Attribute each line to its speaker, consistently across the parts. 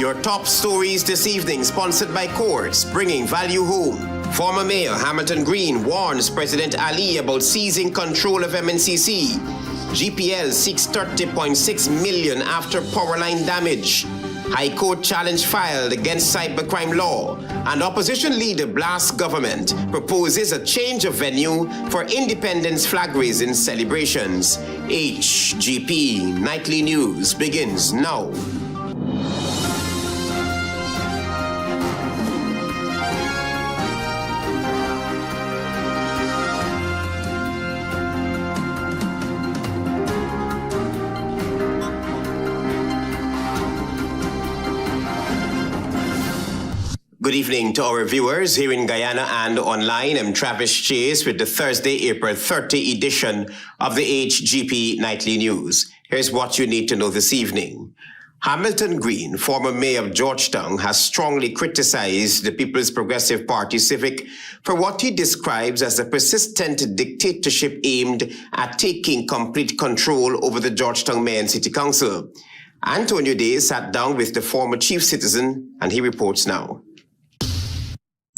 Speaker 1: Your top stories this evening, sponsored by Courts, bringing value home. Former Mayor Hamilton Green warns President Ali about seizing control of M&CC. GPL seeks $30.6 million after power line damage. High Court challenge filed against cybercrime law. And opposition leader blasts government, proposes a change of venue for Independence flag-raising celebrations. HGP Nightly News begins now. Good evening to our viewers here in Guyana and online. I'm Travis Chase with the Thursday, April 30 edition of the HGP Nightly News. Here's what you need to know this evening. Hamilton Green, former mayor of Georgetown, has strongly criticized the People's Progressive Party Civic for what he describes as a persistent dictatorship aimed at taking complete control over the Georgetown Mayor and City Council. Antonio Day sat down with the former chief citizen, and he reports now.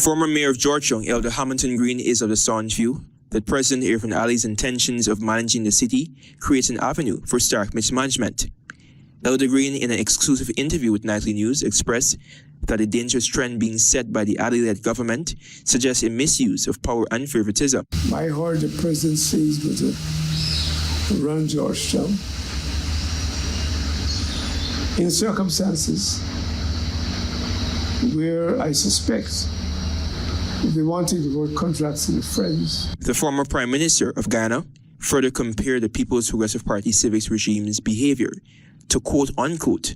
Speaker 2: Former Mayor of Georgetown, Elder Hamilton Green, is of the staunch view that President Irfan Ali's intentions of managing the city creates an avenue for stark mismanagement. Elder Green, in an exclusive interview with Nightly News, expressed that the dangerous trend being set by the Ali-led government suggests a misuse of power and favoritism.
Speaker 3: I heard the president say he's going to run Georgetown in circumstances where I suspect they wanted to vote contracts with friends.
Speaker 2: The former Prime Minister of Guyana further compared the People's Progressive Party Civic's regime's behavior to quote-unquote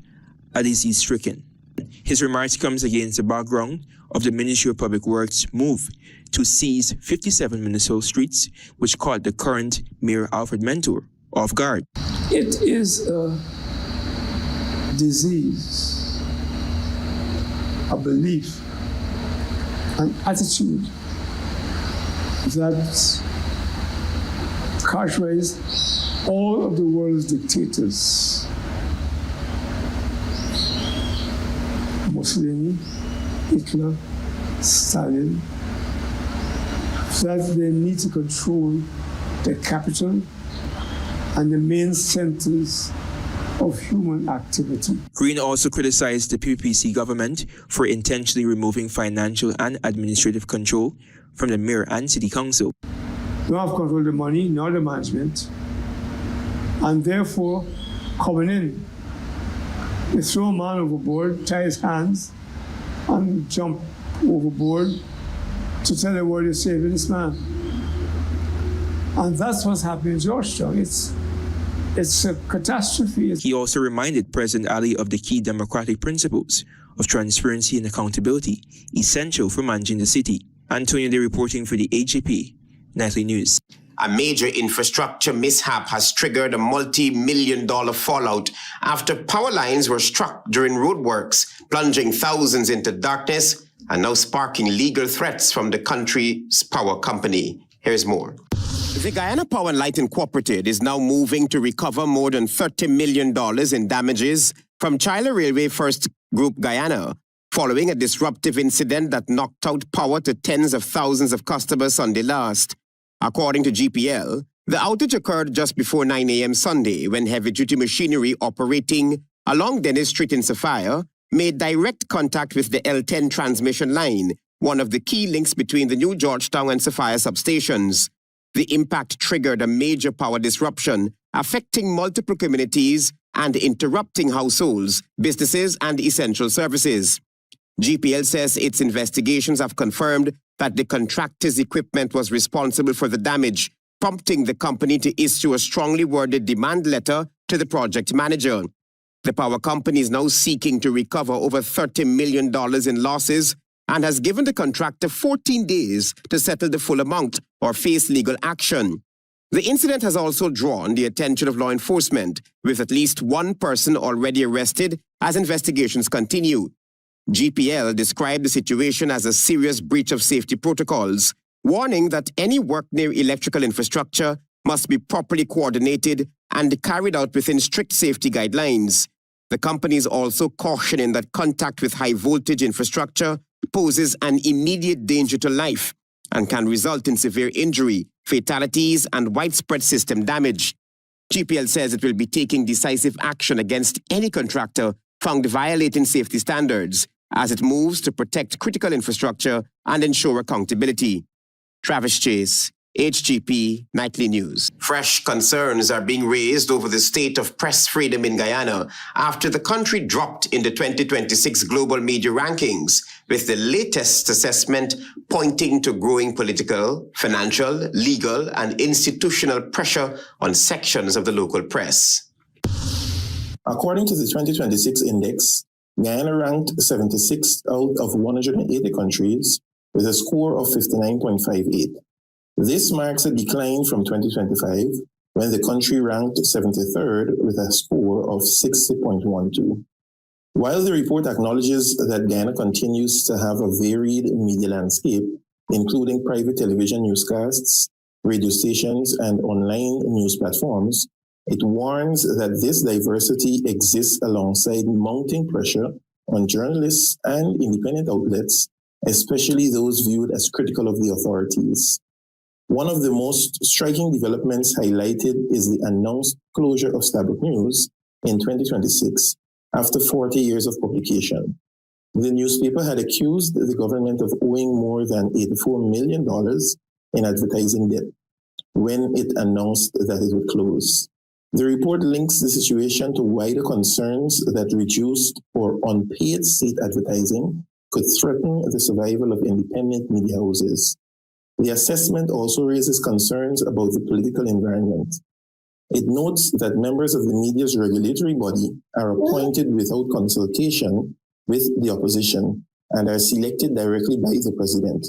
Speaker 2: a disease-stricken. His remarks comes against the background of the Ministry of Public Works' move to seize 57 municipal streets, which caught the current Mayor Alfred Mentor off guard.
Speaker 3: It is a disease, a belief, an attitude that characterizes all of the world's dictators. Mussolini, Hitler, Stalin, that they need to control the capital and the main centers of human activity.
Speaker 2: Green also criticized the PPC government for intentionally removing financial and administrative control from the mayor and city council.
Speaker 3: They don't have control of the money, nor the management, and therefore coming in, they throw a man overboard, tie his hands, and jump overboard to tell the world you're saving this man. And that's what's happening in Georgetown. It's a catastrophe.
Speaker 2: He also reminded President Ali of the key democratic principles of transparency and accountability, essential for managing the city. Antonio Day reporting for the HGP Nightly News.
Speaker 1: A major infrastructure mishap has triggered a multi-million-dollar fallout after power lines were struck during roadworks, plunging thousands into darkness and now sparking legal threats from the country's power company. Here's more. The Guyana Power and Light Incorporated is now moving to recover more than $30 million in damages from China Railway First Group Guyana, following a disruptive incident that knocked out power to tens of thousands of customers Sunday last. According to GPL, the outage occurred just before 9 a.m. Sunday when heavy-duty machinery operating along Dennis Street in Sophia made direct contact with the L10 transmission line, one of the key links between the New Georgetown and Sophia substations. The impact triggered a major power disruption, affecting multiple communities and interrupting households, businesses, and essential services. GPL says its investigations have confirmed that the contractor's equipment was responsible for the damage, prompting the company to issue a strongly worded demand letter to the project manager. The power company is now seeking to recover over $30 million in losses and has given the contractor 14 days to settle the full amount or face legal action. The incident has also drawn the attention of law enforcement, with at least one person already arrested as investigations continue. GPL described the situation as a serious breach of safety protocols, warning that any work near electrical infrastructure must be properly coordinated and carried out within strict safety guidelines. The company is also cautioning that contact with high-voltage infrastructure poses an immediate danger to life and can result in severe injury, fatalities, and widespread system damage. GPL says it will be taking decisive action against any contractor found violating safety standards as it moves to protect critical infrastructure and ensure accountability. Travis Chase, HGP Nightly News. Fresh concerns are being raised over the state of press freedom in Guyana after the country dropped in the 2026 global media rankings, with the latest assessment pointing to growing political, financial, legal, and institutional pressure on sections of the local press.
Speaker 4: According to the 2026 index, Guyana ranked 76th out of 180 countries with a score of 59.58. This marks a decline from 2025, when the country ranked 73rd with a score of 60.12. While the report acknowledges that Guyana continues to have a varied media landscape, including private television newscasts, radio stations, and online news platforms, it warns that this diversity exists alongside mounting pressure on journalists and independent outlets, especially those viewed as critical of the authorities. One of the most striking developments highlighted is the announced closure of Stabroek News in 2026 after 40 years of publication. The newspaper had accused the government of owing more than $84 million in advertising debt when it announced that it would close. The report links the situation to wider concerns that reduced or unpaid state advertising could threaten the survival of independent media houses. The assessment also raises concerns about the political environment. It notes that members of the media's regulatory body are appointed without consultation with the opposition and are selected directly by the president.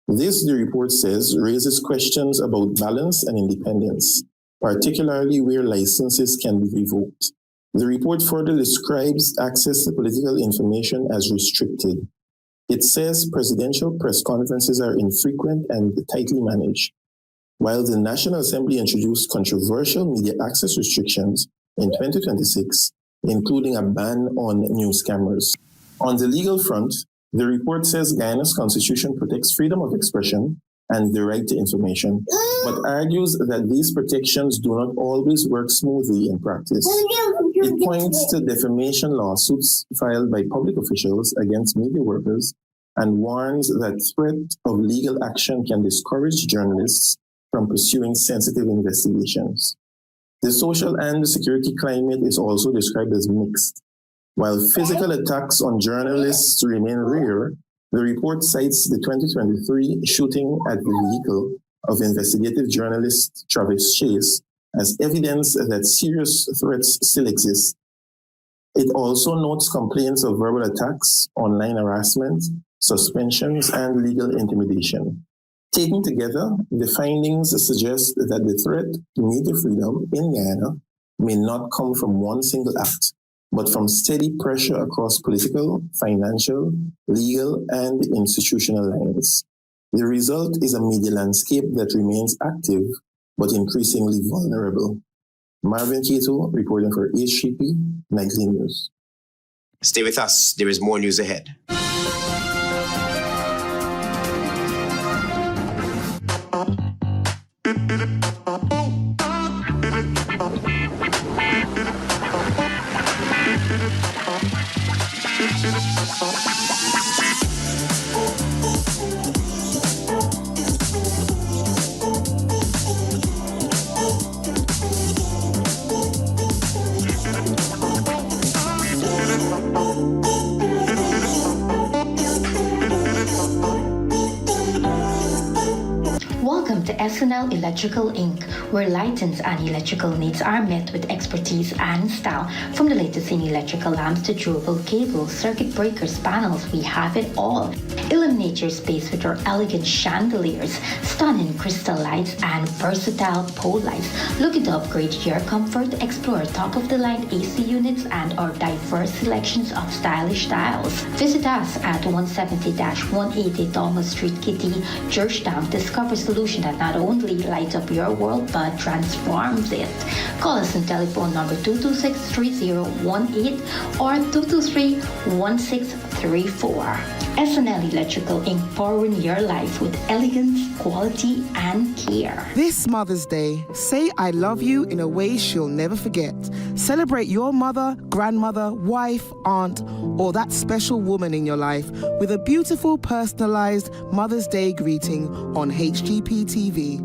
Speaker 4: This, the report says, raises questions about balance and independence, particularly where licenses can be revoked. The report further describes access to political information as restricted. It says presidential press conferences are infrequent and tightly managed, while the National Assembly introduced controversial media access restrictions in 2026, including a ban on news cameras. On the legal front, the report says Guyana's constitution protects freedom of expression and the right to information, but argues that these protections do not always work smoothly in practice. It points to defamation lawsuits filed by public officials against media workers and warns that threat of legal action can discourage journalists from pursuing sensitive investigations. The social and security climate is also described as mixed. While physical attacks on journalists remain rare, the report cites the 2023 shooting at the vehicle of investigative journalist Travis Chase as evidence that serious threats still exist. It also notes complaints of verbal attacks, online harassment, suspensions, and legal intimidation. Taken together, the findings suggest that the threat to media freedom in Guyana may not come from one single act, but from steady pressure across political, financial, legal, and institutional lines. The result is a media landscape that remains active, but increasingly vulnerable. Marvin Cato, reporting for HGP Nightly News.
Speaker 1: Stay with us. There is more news ahead.
Speaker 5: Welcome to SNL Electrical Inc., where lighting and electrical needs are met with expertise and style. From the latest in electrical lamps to durable cables, circuit breakers, panels, we have it all. Illuminate your space with our elegant chandeliers, stunning crystal lights, and versatile pole lights. Looking to upgrade your comfort? Explore top-of-the-line AC units and our diverse selections of stylish styles. Visit us at 170-180 Thomas Street, Kitty, Georgetown. Discover solution that not only lights up your world, but transforms it. Call us on telephone number 226-3018 or 223-1634. SNL Electrical Inc. powering your life with elegance, quality, and care.
Speaker 6: This Mother's Day, say I love you in a way she'll never forget. Celebrate your mother, grandmother, wife, aunt, or that special woman in your life with a beautiful personalized Mother's Day greeting on HGP TV.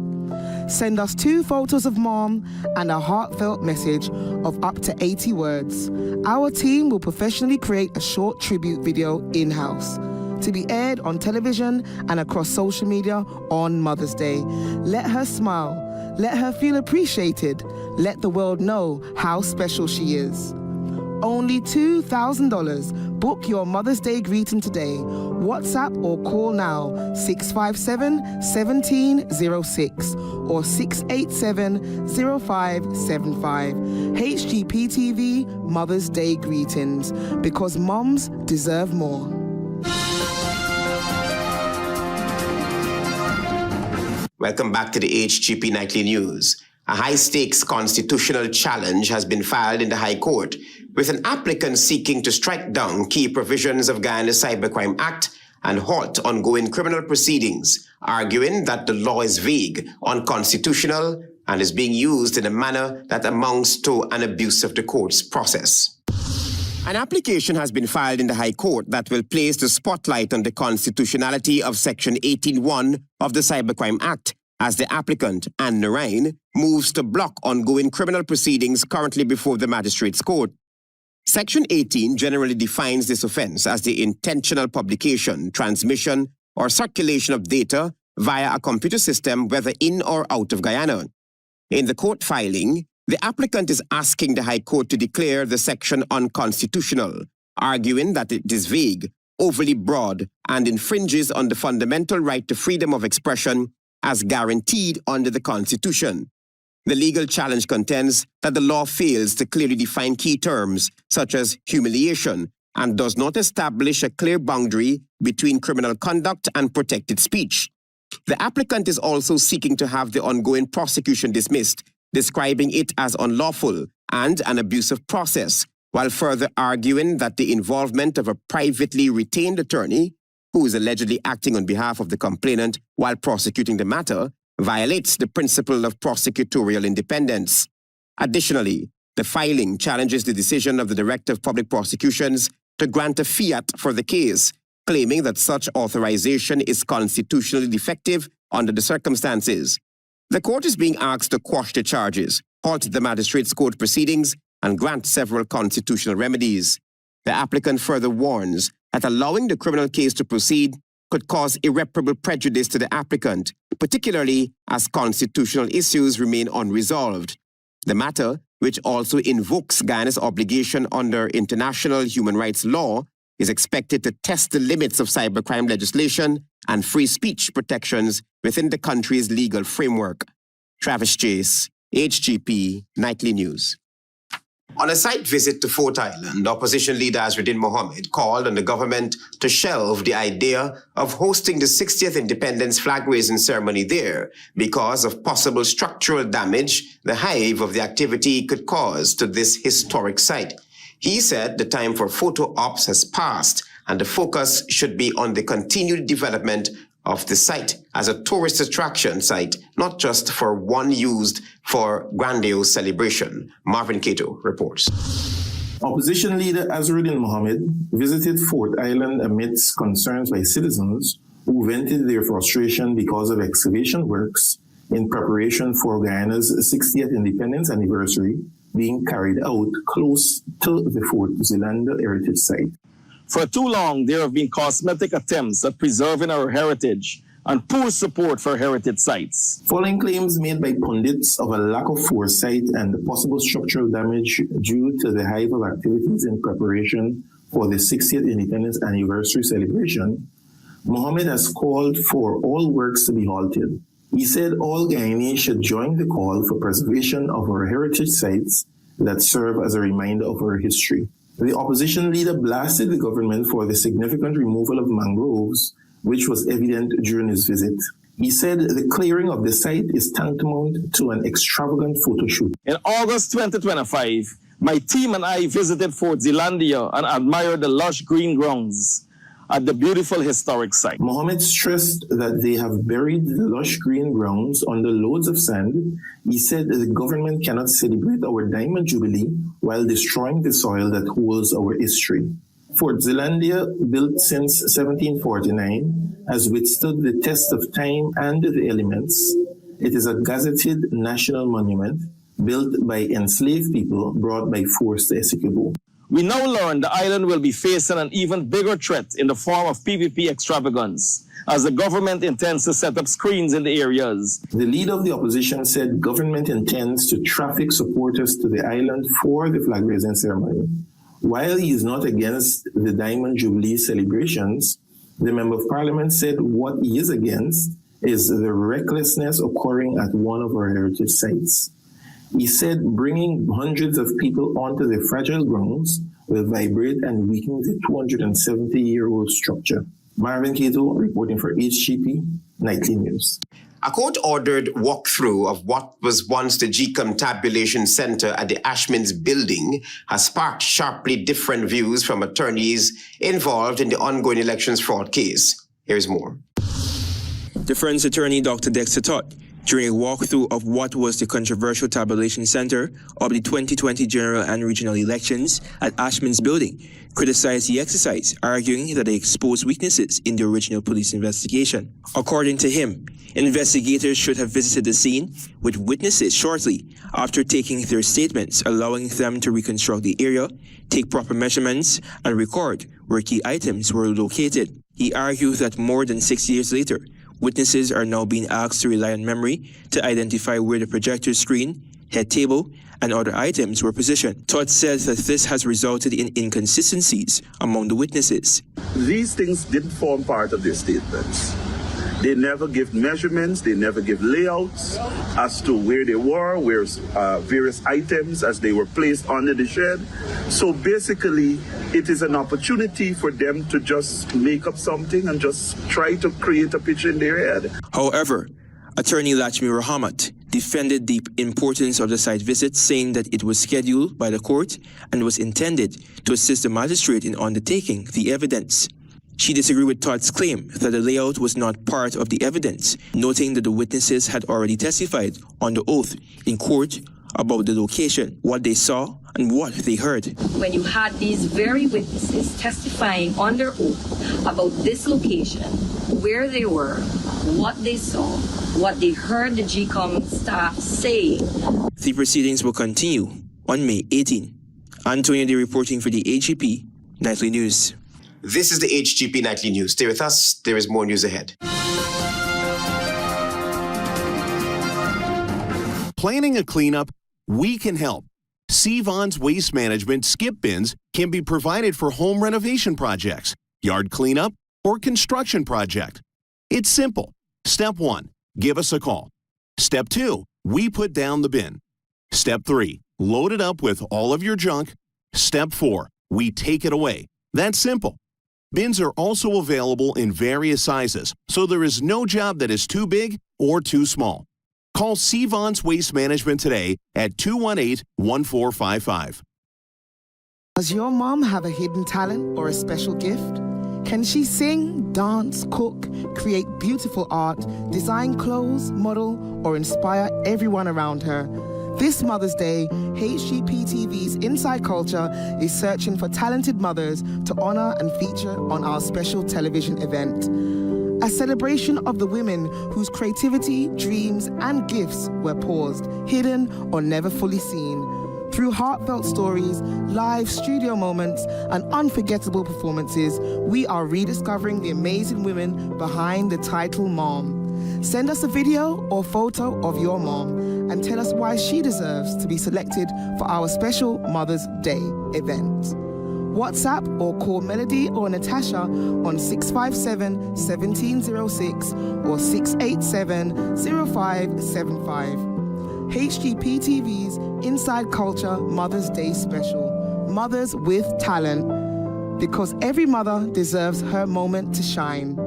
Speaker 6: Send us 2 photos of mom and a heartfelt message of up to 80 words. Our team will professionally create a short tribute video in-house to be aired on television and across social media on Mother's Day. Let her smile. Let her feel appreciated. Let the world know how special she is. Only $2,000. Book your Mother's Day greeting today. WhatsApp or call now 657-1706 or 687-0575. HGP TV Mother's Day greetings, because moms deserve more.
Speaker 1: Welcome back to the HGP Nightly News. A high-stakes constitutional challenge has been filed in the High Court, with an applicant seeking to strike down key provisions of Guyana's Cybercrime Act and halt ongoing criminal proceedings, arguing that the law is vague, unconstitutional, and is being used in a manner that amounts to an abuse of the court's process. An application has been filed in the High Court that will place the spotlight on the constitutionality of Section 18(1) of the Cybercrime Act, as the applicant, Anne Narain, moves to block ongoing criminal proceedings currently before the magistrate's court. Section 18 generally defines this offense as the intentional publication, transmission, or circulation of data via a computer system, whether in or out of Guyana. In the court filing, the applicant is asking the High Court to declare the section unconstitutional, arguing that it is vague, overly broad, and infringes on the fundamental right to freedom of expression as guaranteed under the Constitution. The legal challenge contends that the law fails to clearly define key terms, such as humiliation, and does not establish a clear boundary between criminal conduct and protected speech. The applicant is also seeking to have the ongoing prosecution dismissed, describing it as unlawful and an abusive process, while further arguing that the involvement of a privately retained attorney, who is allegedly acting on behalf of the complainant while prosecuting the matter, violates the principle of prosecutorial independence. Additionally, the filing challenges the decision of the Director of Public Prosecutions to grant a fiat for the case, claiming that such authorization is constitutionally defective under the circumstances. The court is being asked to quash the charges, halt the magistrate's court proceedings, and grant several constitutional remedies. The applicant further warns that allowing the criminal case to proceed could cause irreparable prejudice to the applicant, particularly as constitutional issues remain unresolved. The matter, which also invokes Guyana's obligation under international human rights law, is expected to test the limits of cybercrime legislation and free speech protections within the country's legal framework. Travis Chase, HGP Nightly News. On a site visit to Fort Island, opposition leader Azruddin Mohammed called on the government to shelve the idea of hosting the 60th independence flag-raising ceremony there because of possible structural damage the hive of the activity could cause to this historic site. He said the time for photo ops has passed and the focus should be on the continued development of the site as a tourist attraction site, not just for one used for grandiose celebration. Marvin Cato reports.
Speaker 4: Opposition leader Azruddin Mohammed visited Fort Island amidst concerns by citizens who vented their frustration because of excavation works in preparation for Guyana's 60th independence anniversary being carried out close to the Fort Zelander heritage site.
Speaker 7: For too long, there have been cosmetic attempts at preserving our heritage and poor support for heritage sites.
Speaker 4: Following claims made by pundits of a lack of foresight and possible structural damage due to the hive of activities in preparation for the 60th independence anniversary celebration, Mohammed has called for all works to be halted. He said all Guyanese should join the call for preservation of our heritage sites that serve as a reminder of our history. The opposition leader blasted the government for the significant removal of mangroves, which was evident during his visit. He said the clearing of the site is tantamount to an extravagant photo shoot.
Speaker 7: In August 2025, my team and I visited Fort Zeelandia and admired the lush green grounds at the beautiful historic site.
Speaker 4: Mohammed stressed that they have buried the lush green grounds under loads of sand. He said that the government cannot celebrate our Diamond Jubilee while destroying the soil that holds our history. Fort Zeelandia, built since 1749, has withstood the test of time and the elements. It is a gazetted national monument built by enslaved people brought by force to Essequibo.
Speaker 7: We now learn the island will be facing an even bigger threat in the form of PPP extravagance, as the government intends to set up screens in the areas.
Speaker 4: The leader of the opposition said government intends to traffic supporters to the island for the flag raising ceremony. While he is not against the Diamond Jubilee celebrations, the Member of Parliament said what he is against is the recklessness occurring at one of our heritage sites. He said bringing hundreds of people onto the fragile grounds will vibrate and weaken the 270-year-old structure. Marvin Cato reporting for HGP Nightly News.
Speaker 1: A court-ordered walkthrough of what was once the GCOM Tabulation Center at the Ashman's building has sparked sharply different views from attorneys involved in the ongoing elections fraud case. Here's more.
Speaker 2: Defense attorney Dr. Dexter Todd, during a walkthrough of what was the controversial tabulation center of the 2020 general and regional elections at Ashman's building, criticized the exercise, arguing that they exposed weaknesses in the original police investigation. According to him, investigators should have visited the scene with witnesses shortly after taking their statements, allowing them to reconstruct the area, take proper measurements, and record where key items were located. He argued that more than 6 years later, witnesses are now being asked to rely on memory to identify where the projector screen, head table, and other items were positioned. Todd says that this has resulted in inconsistencies among the witnesses.
Speaker 8: These things didn't form part of their statements. They never give measurements, they never give layouts as to where they were, where various items as they were placed under the shed. So basically, it is an opportunity for them to just make up something and just try to create a picture in their head.
Speaker 2: However, attorney Lachmi Rahamat defended the importance of the site visit, saying that it was scheduled by the court and was intended to assist the magistrate in undertaking the evidence. She disagreed with Todd's claim that the layout was not part of the evidence, noting that the witnesses had already testified on the oath in court about the location, what they saw, and what they heard.
Speaker 9: When you had these very witnesses testifying under oath about this location, where they were, what they saw, what they heard the GCOM staff say.
Speaker 2: The proceedings will continue on May 18. Antonio D reporting for the HGP Nightly News.
Speaker 1: This is the HGP Nightly News. Stay with us. There is more news ahead.
Speaker 10: Planning a cleanup? We can help. Cvon's Waste Management skip bins can be provided for home renovation projects, yard cleanup, or construction project. It's simple. Step 1, give us a call. Step 2, we put down the bin. Step 3, load it up with all of your junk. Step 4, we take it away. That's simple. Bins are also available in various sizes, so there is no job that is too big or too small. Call Cvon's Waste Management today at 218-1455.
Speaker 6: Does your mom have a hidden talent or a special gift? Can she sing, dance, cook, create beautiful art, design clothes, model, or inspire everyone around her? This Mother's Day, HGP TV's Inside Culture is searching for talented mothers to honor and feature on our special television event. A celebration of the women whose creativity, dreams, and gifts were paused, hidden, or never fully seen. Through heartfelt stories, live studio moments, and unforgettable performances, we are rediscovering the amazing women behind the title Mom. Send us a video or photo of your mom and tell us why she deserves to be selected for our special Mother's Day event. WhatsApp or call Melody or Natasha on 657-1706 or 687-0575. HGP TV's Inside Culture Mother's Day Special. Mothers with Talent. Because every mother deserves her moment to shine.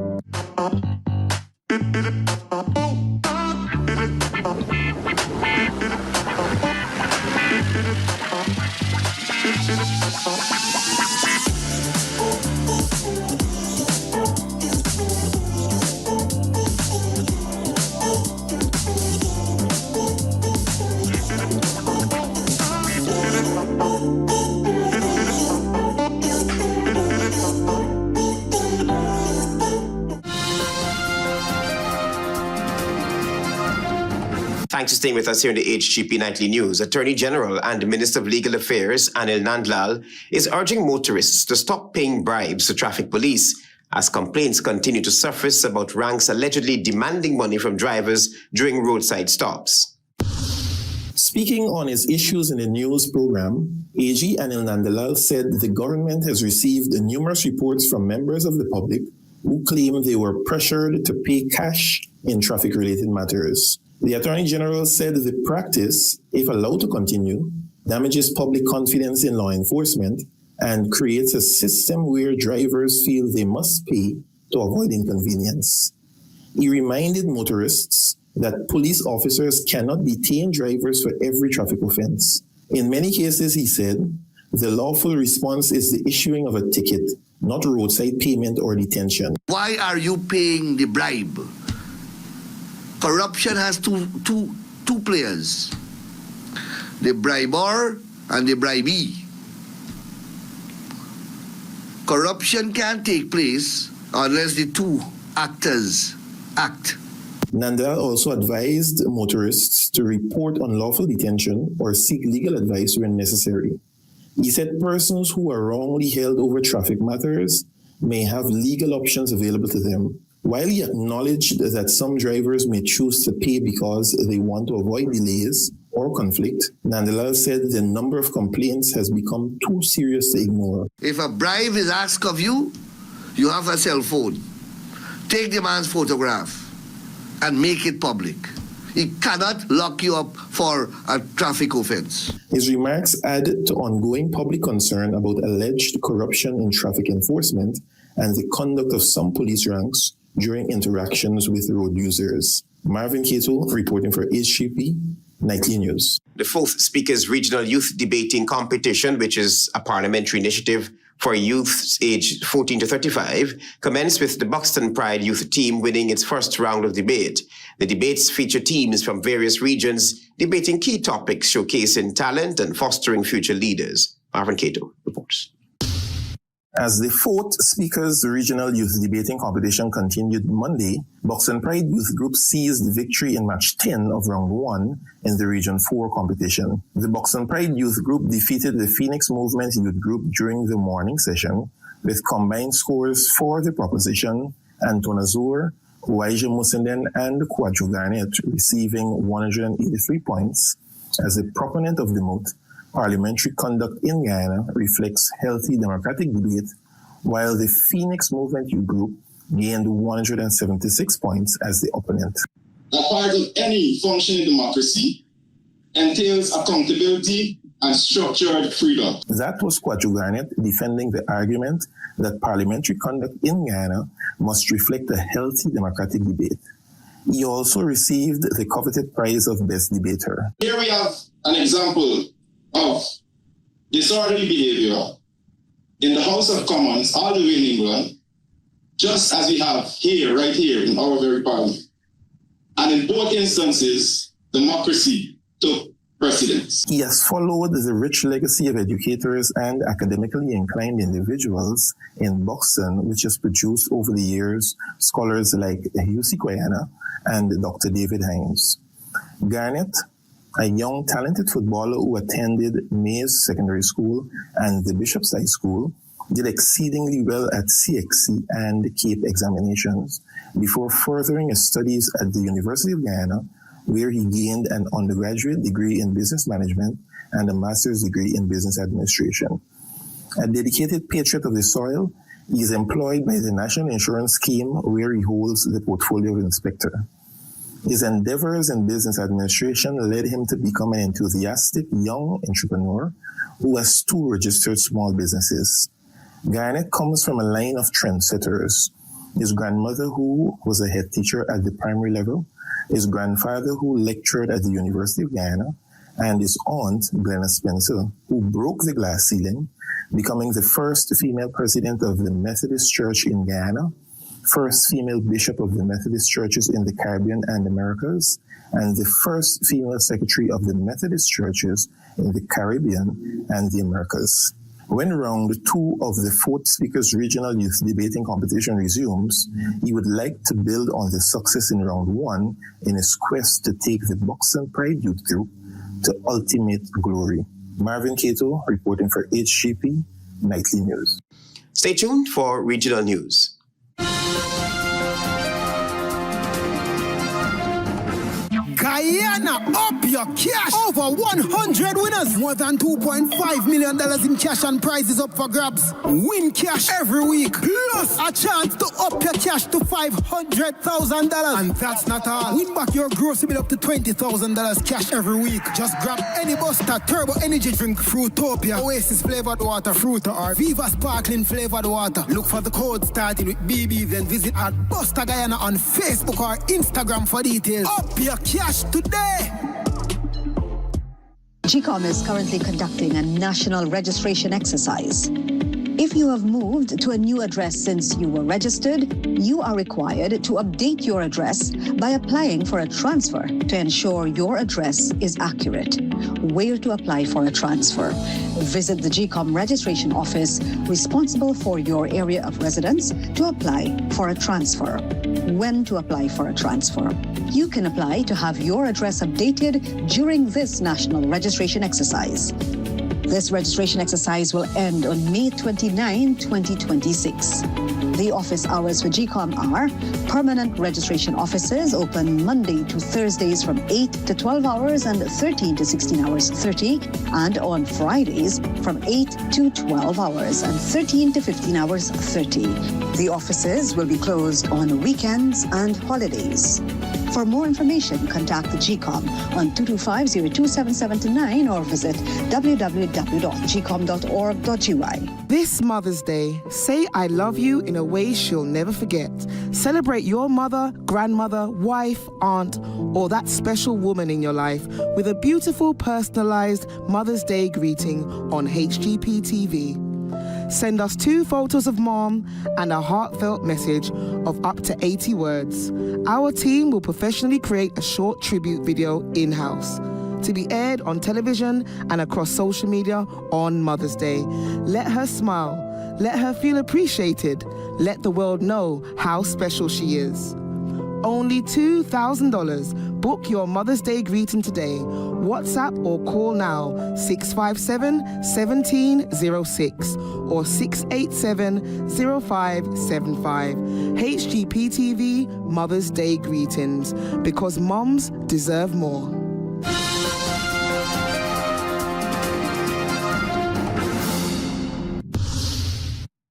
Speaker 1: Thanks for staying with us here in the HGP Nightly News. Attorney General and Minister of Legal Affairs, Anil Nandlal, is urging motorists to stop paying bribes to traffic police as complaints continue to surface about ranks allegedly demanding money from drivers during roadside stops.
Speaker 4: Speaking on his Issues in the News program, AG Anil Nandlal said the government has received numerous reports from members of the public who claim they were pressured to pay cash in traffic-related matters. The Attorney General said the practice, if allowed to continue, damages public confidence in law enforcement and creates a system where drivers feel they must pay to avoid inconvenience. He reminded motorists that police officers cannot detain drivers for every traffic offense. In many cases, he said, the lawful response is the issuing of a ticket, not roadside payment or detention.
Speaker 11: Why are you paying the bribe? Corruption has two players, the briber and the bribee. Corruption can't take place unless the two actors act.
Speaker 4: Nandlal also advised motorists to report unlawful detention or seek legal advice when necessary. He said persons who are wrongly held over traffic matters may have legal options available to them. While he acknowledged that some drivers may choose to pay because they want to avoid delays or conflict, Nandlal said the number of complaints has become too serious to ignore.
Speaker 11: If a bribe is asked of you, you have a cell phone. Take the man's photograph and make it public. He cannot lock you up for a traffic offense.
Speaker 4: His remarks add to ongoing public concern about alleged corruption in traffic enforcement and the conduct of some police ranks during interactions with road users. Marvin Cato reporting for HGP Nightly News.
Speaker 1: The fourth Speaker's Regional Youth Debating Competition, which is a parliamentary initiative for youths aged 14 to 35, commenced with the Buxton Pride youth team winning its first round of debate. The debates feature teams from various regions debating key topics, showcasing talent and fostering future leaders. Marvin Cato reports.
Speaker 4: As the fourth Speaker's Regional Youth Debating Competition continued Monday, Buxton Pride Youth Group seized victory in match 10 of round 1 in the Region 4 competition. The Buxton Pride Youth Group defeated the Phoenix Movement Youth Group during the morning session with combined scores for the proposition Antonazur, Waija Musenden, and Kwadjo Garnet receiving 183 points. As the proponent of the mote, parliamentary conduct in Guyana reflects healthy democratic debate, while the Phoenix Movement Youth Group gained 176 points as the opponent.
Speaker 12: A part of any functioning democracy entails accountability and structured freedom.
Speaker 4: That was Kwadjo Garnet defending the argument that parliamentary conduct in Guyana must reflect a healthy democratic debate. He also received the coveted prize of Best Debater.
Speaker 12: Here we have an example of disorderly behavior in the House of Commons all the way in England, just as we have here, right here in our very parliament. And in both instances, democracy took precedence.
Speaker 4: He has followed the rich legacy of educators and academically inclined individuals in Buxton, which has produced over the years scholars like Hussey Guyana and Dr. David Hines. Garnet, a young, talented footballer who attended Mays Secondary School and the Bishop's High School, did exceedingly well at CXC and CAPE examinations before furthering his studies at the University of Guyana, where he gained an undergraduate degree in business management and a master's degree in business administration. A dedicated patriot of the soil, he is employed by the National Insurance Scheme, where he holds the portfolio of inspector. His endeavors in business administration led him to become an enthusiastic young entrepreneur who has 2 registered small businesses. Garnet comes from a line of trendsetters. His grandmother, who was a head teacher at the primary level, his grandfather, who lectured at the University of Guyana, and his aunt, Glenna Spencer, who broke the glass ceiling, becoming the first female president of the Methodist Church in Guyana, first female bishop of the Methodist churches in the Caribbean and Americas, and the first female secretary of the Methodist churches in the Caribbean and the Americas. When round 2 of the 4th Speaker's Regional Youth Debating Competition resumes, he would like to build on the success in round 1 in his quest to take the Buxton Pride Youth Group to ultimate glory. Marvin Cato reporting for HGP Nightly News.
Speaker 1: Stay tuned for regional news.
Speaker 13: Guyana, up your cash. Over 100 winners. More than $2.5 million in cash and prizes up for grabs. Win cash every week. Plus a chance to up your cash to $500,000. And that's not all. Win back your grocery bill up to $20,000 cash every week. Just grab any Buster Turbo Energy Drink, Fruitopia, Oasis flavored water, Fruita, or Viva Sparkling flavored water. Look for the code starting with BB, then visit at Buster Guyana on Facebook or Instagram for details. Up your cash today.
Speaker 14: GCOM is currently conducting a national registration exercise. If you have moved to a new address since you were registered, you are required to update your address by applying for a transfer to ensure your address is accurate. Where to apply for a transfer? Visit the GCOM registration office responsible for your area of residence to apply for a transfer. When to apply for a transfer? You can apply to have your address updated during this national registration exercise. This registration exercise will end on May 29, 2026. The office hours for GCOM are: permanent registration offices open Monday to Thursdays from 8 to 12 hours and 13 to 16 hours 30, and on Fridays from 8 to 12 hours and 13 to 15 hours 30. The offices will be closed on weekends and holidays. For more information, contact the GCOM on 225-02779 or visit www.gcom.org.ui.
Speaker 6: This Mother's Day, say I love you in a way she'll never forget. Celebrate your mother, grandmother, wife, aunt, or that special woman in your life with a beautiful personalized Mother's Day greeting on HGP TV. Send us 2 photos of mom and a heartfelt message of up to 80 words. Our team will professionally create a short tribute video in-house to be aired on television and across social media on Mother's Day. Let her smile. Let her feel appreciated. Let the world know how special she is. Only $2,000. Book your Mother's Day greeting today. WhatsApp or call now 657-1706 or 687-0575. HGP TV Mother's Day greetings, because moms deserve more.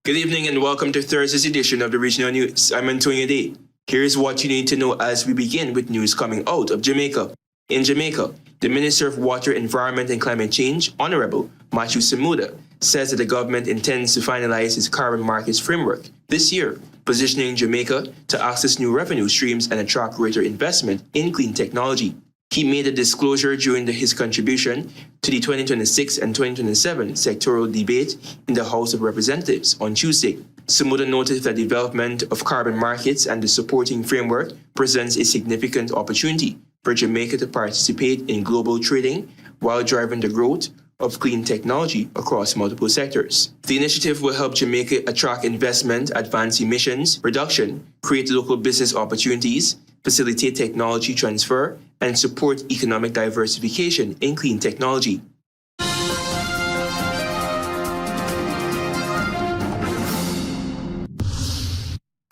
Speaker 2: Good evening and welcome to Thursday's edition of the Regional News. I'm Antonio Day. Here's what you need to know as we begin with news coming out of Jamaica. In Jamaica, the Minister of Water, Environment and Climate Change, Honorable Matthew Samuda, says that the government intends to finalize its carbon markets framework this year, positioning Jamaica to access new revenue streams and attract greater investment in clean technology. He made a disclosure during his contribution to the 2026 and 2027 sectoral debate in the House of Representatives on Tuesday. Samuda noted that development of carbon markets and the supporting framework presents a significant opportunity for Jamaica to participate in global trading while driving the growth of clean technology across multiple sectors. The initiative will help Jamaica attract investment, advance emissions reduction, create local business opportunities, facilitate technology transfer, and support economic diversification in clean technology.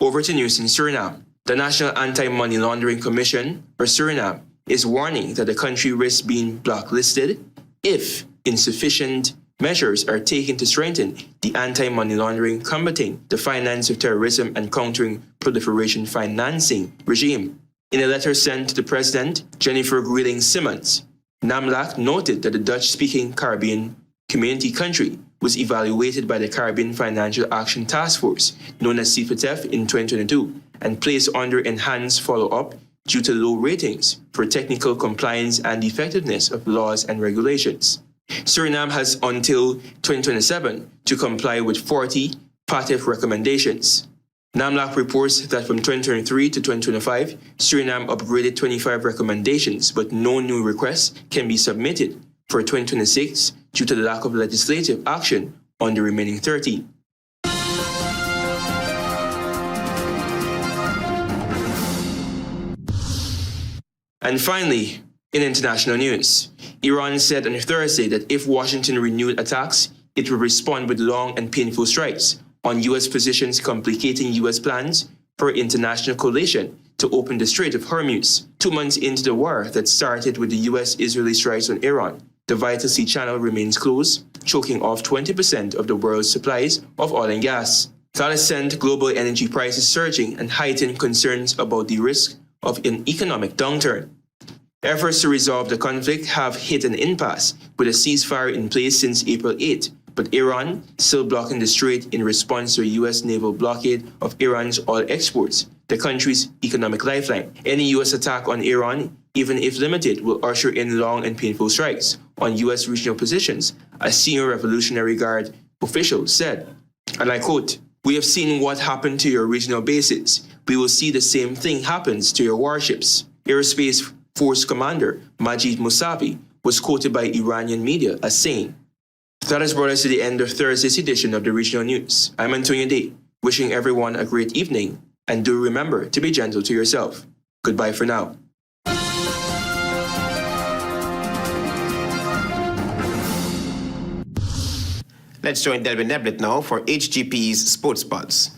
Speaker 2: Over to news in Suriname. The National Anti-Money Laundering Commission, or Suriname, is warning that the country risks being blacklisted if insufficient measures are taken to strengthen the anti-money laundering, combating the finance of terrorism, and countering proliferation financing regime. In a letter sent to the President, Jennifer Grilling Simmons, NAMLAC noted that the Dutch-speaking Caribbean community country was evaluated by the Caribbean Financial Action Task Force, known as CFTF, in 2022, and placed under enhanced follow-up due to low ratings for technical compliance and effectiveness of laws and regulations. Suriname has until 2027 to comply with 40 PATF recommendations. NAMLAC reports that from 2023 to 2025, Suriname upgraded 25 recommendations, but no new requests can be submitted for 2026 due to the lack of legislative action on the remaining 30. And finally, in international news, Iran said on Thursday that if Washington renewed attacks, it would respond with long and painful strikes on U.S. positions complicating U.S. plans for an international coalition to open the Strait of Hormuz. 2 months into the war that started with the U.S.-Israeli strikes on Iran, the Vital Sea Channel remains closed, choking off 20% of the world's supplies of oil and gas. That has sent global energy prices surging and heightened concerns about the risk of an economic downturn. Efforts to resolve the conflict have hit an impasse, with a ceasefire in place since April 8, but Iran still blocking the strait in response to a U.S. naval blockade of Iran's oil exports, the country's economic lifeline. Any U.S. attack on Iran, even if limited, will usher in long and painful strikes on U.S. regional positions, a senior Revolutionary Guard official said. And I quote, "We have seen what happened to your regional bases. We will see the same thing happens to your warships." Aerospace Force Commander Majid Musavi was quoted by Iranian media as saying. That has brought us to the end of Thursday's edition of the Regional News. I'm Antonio Day, wishing everyone a great evening, and do remember to be gentle to yourself. Goodbye for now.
Speaker 1: Let's join Delvin Neblett now for HGP's Sports Buzz.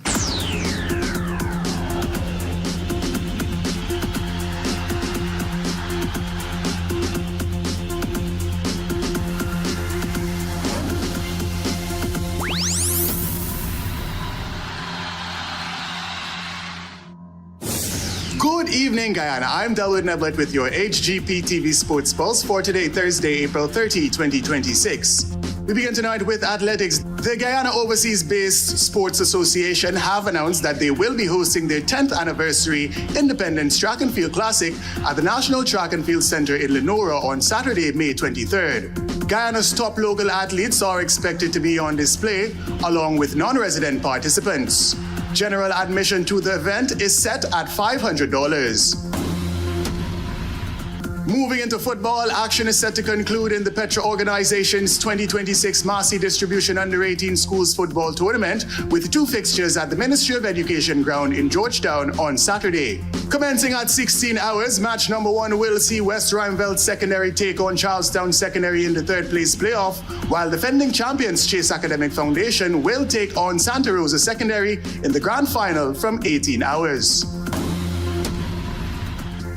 Speaker 15: Good evening, Guyana. I'm Delvin Neblett with your HGP TV Sports Pulse for today, Thursday, April 30, 2026. We begin tonight with athletics. The Guyana Overseas-based Sports Association have announced that they will be hosting their 10th anniversary Independence Track and Field Classic at the National Track and Field Center in Lenora on Saturday, May 23rd. Guyana's top local athletes are expected to be on display, along with non-resident participants. General admission to the event is set at $500. Moving into football, action is set to conclude in the Petra organization's 2026 Massey Distribution Under-18 Schools Football Tournament with 2 fixtures at the Ministry of Education ground in Georgetown on Saturday. Commencing at 16 hours, match number 1 will see West Rheinveld Secondary take on Charlestown Secondary in the 3rd place playoff, while defending champions Chase Academic Foundation will take on Santa Rosa Secondary in the grand final from 18 hours.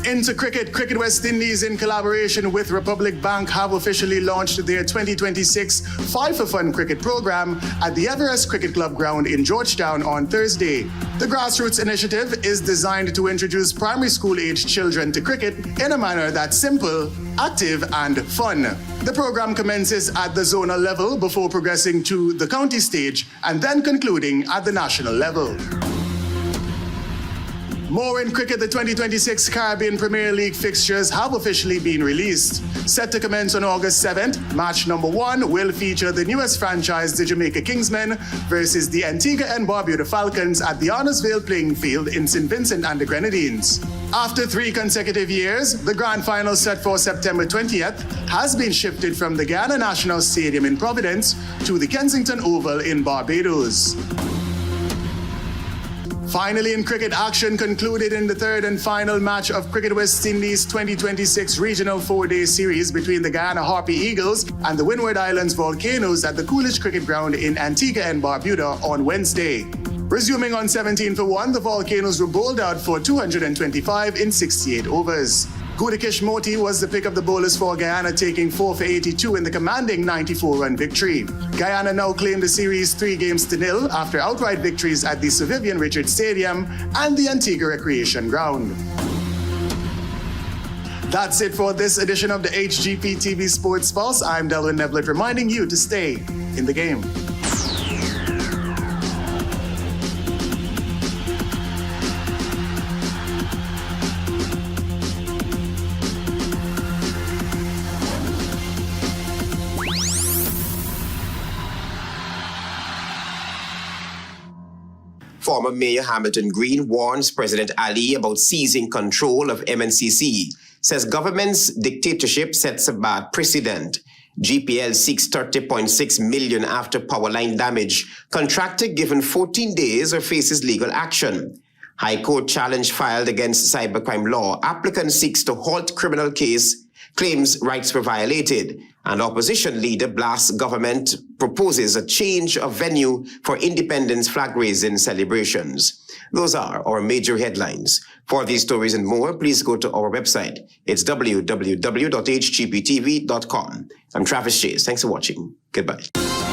Speaker 15: Into cricket, Cricket West Indies in collaboration with Republic Bank have officially launched their 2026 Five for Fun cricket program at the Everest Cricket Club ground in Georgetown on Thursday. The grassroots initiative is designed to introduce primary school-aged children to cricket in a manner that's simple, active, and fun. The program commences at the zonal level before progressing to the county stage and then concluding at the national level. More in cricket, the 2026 Caribbean Premier League fixtures have officially been released. Set to commence on August 7th, match number 1 will feature the newest franchise, the Jamaica Kingsmen, versus the Antigua and Barbuda Falcons at the Honorsville Playing Field in St. Vincent and the Grenadines. After 3 consecutive years, the grand final set for September 20th has been shifted from the Guyana National Stadium in Providence to the Kensington Oval in Barbados. Finally, in cricket, action concluded in the 3rd and final match of Cricket West Indies 2026 Regional 4-Day Series between the Guyana Harpy Eagles and the Windward Islands Volcanoes at the Coolidge Cricket Ground in Antigua and Barbuda on Wednesday. Resuming on 17-1, the Volcanoes were bowled out for 225 in 68 overs. Gudikish Moti was the pick of the bowlers for Guyana, taking 4 for 82 in the commanding 94-run victory. Guyana now claimed the series 3-0 after outright victories at the Sir Vivian Richards Stadium and the Antigua Recreation Ground. That's it for this edition of the HGP TV Sports Pulse. I'm Delvin Neblett, reminding you to stay in the game.
Speaker 1: Former Mayor Hamilton Green warns President Ali about seizing control of M&CC, says government's dictatorship sets a bad precedent. GPL seeks 30.6 million after power line damage. Contractor given 14 days or faces legal action. High Court challenge filed against cybercrime law. Applicant seeks to halt criminal case, claims rights were violated. And opposition leader blasts government, proposes a change of venue for Independence flag raising celebrations. Those are our major headlines. For these stories and more, please go to our website. It's www.hgptv.com. I'm Travis Chase. Thanks for watching. Goodbye.